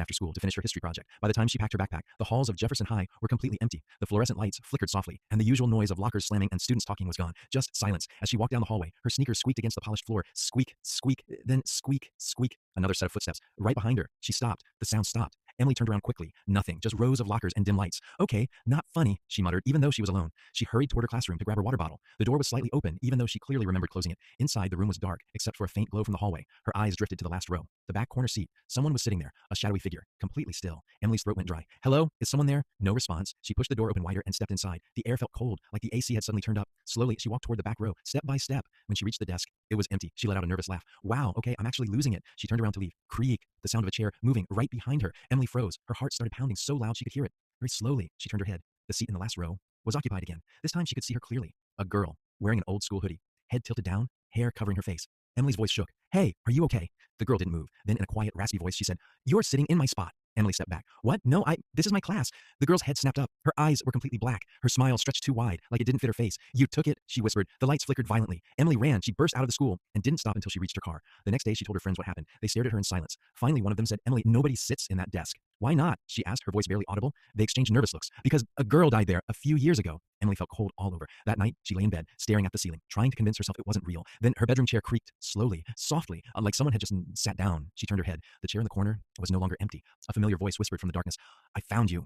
after school to finish her history project. By the time she packed her backpack, the halls of Jefferson High were completely empty. The fluorescent lights flickered softly, and the usual noise of lockers slamming and students talking was gone. Just silence. As she walked down the hallway, her sneakers squeaked against the polished floor. Squeak, squeak, then squeak, squeak. Another set of footsteps. Right behind her. She stopped. The sound stopped. Emily turned around quickly. Nothing. Just rows of lockers and dim lights. Okay, not funny, she muttered, even though she was alone. She hurried toward her classroom to grab her water bottle. The door was slightly open, even though she clearly remembered closing it. Inside, the room was dark, except for a faint glow from the hallway. Her eyes drifted to the last row. The back corner seat. Someone was sitting there, a shadowy figure, completely still. Emily's throat went dry. Hello? Is someone there? No response. She pushed the door open wider and stepped inside. The air felt cold, like the AC had suddenly turned up. Slowly, she walked toward the back row, step by step. When she reached the desk, it was empty. She let out a nervous laugh. Wow, okay, I'm actually losing it. She turned around to leave. Creak. The sound of a chair moving right behind her. Emily froze. Her heart started pounding so loud she could hear it. Very slowly, she turned her head. The seat in the last row was occupied again. This time she could see her clearly. A girl, wearing an old school hoodie, head tilted down, hair covering her face. Emily's voice shook. Hey, are you okay? The girl didn't move. Then in a quiet, raspy voice, she said, You're sitting in my spot. Emily stepped back. What? No, this is my class. The girl's head snapped up. Her eyes were completely black. Her smile stretched too wide, like it didn't fit her face. You took it, she whispered. The lights flickered violently. Emily ran. She burst out of the school and didn't stop until she reached her car. The next day, she told her friends what happened. They stared at her in silence. Finally, one of them said, Emily, nobody sits in that desk. Why not? She asked, her voice barely audible. They exchanged nervous looks. Because a girl died there a few years ago. Emily felt cold all over. That night, she lay in bed, staring at the ceiling, trying to convince herself it wasn't real. Then her bedroom chair creaked, slowly, softly, like someone had just sat down. She turned her head. The chair in the corner was no longer empty. A familiar voice whispered from the darkness, I found you.